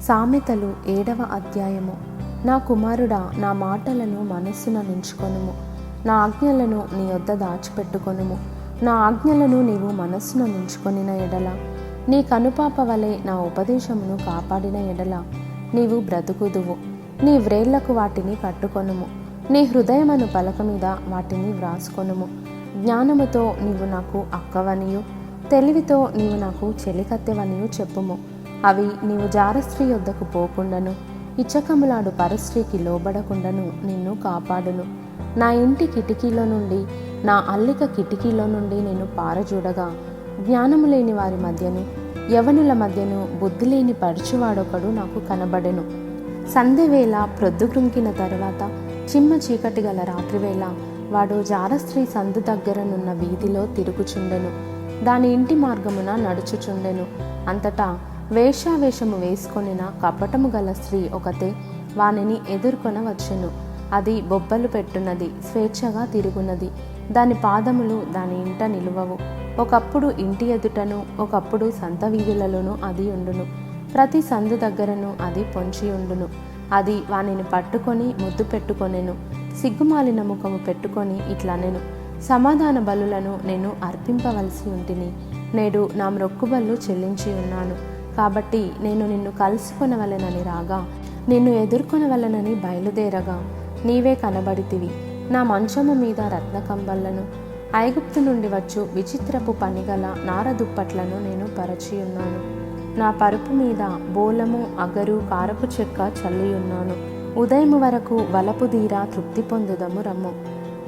సామెతలు 7వ అధ్యాయము. నా కుమారుడా, నా మాటలను మనస్సున నించుకొనుము, నా ఆజ్ఞలను నీ యొద్ద దాచిపెట్టుకొనుము. నా ఆజ్ఞలను నీవు మనస్సున నించుకొనిన ఎడల, నీ కనుపాప వలె నా ఉపదేశమును కాపాడిన ఎడల నీవు బ్రతుకుదువు. నీ వ్రేళ్లకు వాటిని కట్టుకొనుము, నీ హృదయమను పలక మీద వాటిని వ్రాసుకొనుము. జ్ఞానముతో నీవు నాకు అక్కవనియు, తెలివితో నీవు నాకు చెలికత్తెవనియు చెప్పుము. అవి నీవు జారస్త్రీ యొద్దకు పోకుండాను, ఇచ్చకములాడు పరస్త్రీకి లోబడకుండాను నిన్ను కాపాడును. నా ఇంటి కిటికీలో నుండి, నా అల్లిక కిటికీలో నుండి నేను పారజూడగా, జ్ఞానము లేని వారి మధ్యను, యవనుల మధ్యను బుద్ధి లేని పడుచువాడొకడు నాకు కనబడెను. సంధ్యవేళ ప్రొద్దుకృంకిన తరువాత, చిమ్మ చీకటి గల రాత్రివేళ వాడు జారస్త్రీ సందు దగ్గరనున్న వీధిలో తిరుగుచుండెను. దాని ఇంటి మార్గమున నడుచుచుండెను. అంతటా వేషావేషము వేసుకొనిన కపటము గల స్త్రీ ఒకతే వానిని ఎదుర్కొన వచ్చెను. అది బొబ్బలు పెట్టున్నది, స్వేచ్ఛగా తిరుగున్నది. దాని పాదములు దాని ఇంట నిలువవు. ఒకప్పుడు ఇంటి ఎదుటను, ఒకప్పుడు సంత వీధులలోనూ అది ఉండును. ప్రతి సందు దగ్గరను అది పొంచి ఉండును. అది వానిని పట్టుకొని ముద్దు పెట్టుకొనెను. సిగ్గుమాలిన ముఖము పెట్టుకొని ఇట్లనెను: సమాధాన బలులను నేను అర్పింపవలసి ఉంటిని. నేడు నా మ్రొక్కుబళ్ళు చెల్లించి ఉన్నాను. కాబట్టి నేను నిన్ను కలుసుకొనవలెనని రాగా, నిన్ను ఎదుర్కొనవలెనని బయలుదేరగా, నీవే కనబడితివి. నా మంచము మీద రత్నకంబళ్లను, ఐగుప్తు నుండి వచ్చు విచిత్రపు పనిగల నారదుప్పట్లను నేను పరచియున్నాను. నా పరుపు మీద బోలము, అగరు, కారపు చెక్క చల్లియున్నాను. ఉదయము వరకు వలపు దీరా తృప్తి పొందుదము రమ్ము.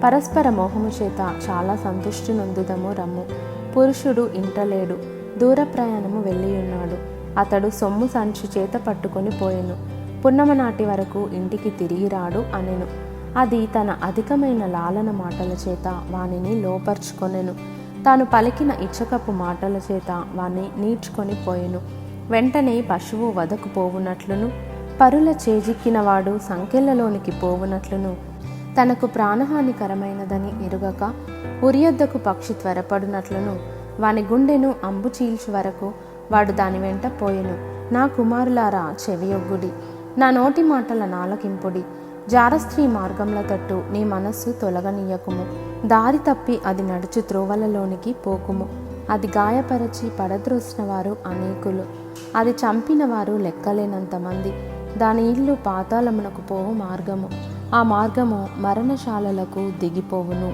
పరస్పర మోహము చేత చాలా సంతుష్టి నొందుదము రమ్ము. పురుషుడు ఇంటలేడు, దూర ప్రయాణము వెళ్ళియున్నాడు. అతడు సొమ్ము సంచి చేత పట్టుకొని పోయెను. పున్నమ నాటి వరకు ఇంటికి తిరిగి రాడు అనెను. అది తన అధికమైన లాలన మాటల చేత వానిని లోపర్చుకొనెను. తాను పలికిన ఇచ్చకపు మాటల చేత వాణ్ణి నీడ్చుకొని పోయెను. వెంటనే పశువు వదకు పోవునట్లును, పరుల చేజిక్కినవాడు సంకెళ్లలోనికి పోవునట్లును, తనకు ప్రాణహానికరమైనదని ఎరుగక ఉరియొద్దకు పక్షి త్వరపడునట్లును, వాని గుండెను అంబు చీల్చు వరకు వాడు దాని వెంట పోయెను. నా కుమారులారా, చెవియొగ్గుడి, నా నోటి మాటల నాలకింపుడి. జారస్త్రీ మార్గంల తట్టు నీ మనస్సు తొలగనీయకుము. దారి తప్పి అది నడుచు త్రోవలలోనికి పోకుము. అది గాయపరచి పడద్రోసిన వారు అనేకులు, అది చంపిన వారు లెక్కలేనంతమంది. దాని ఇల్లు పాతాళమునకు పోవు మార్గము, ఆ మార్గము మరణశాలలకు దిగిపోవును.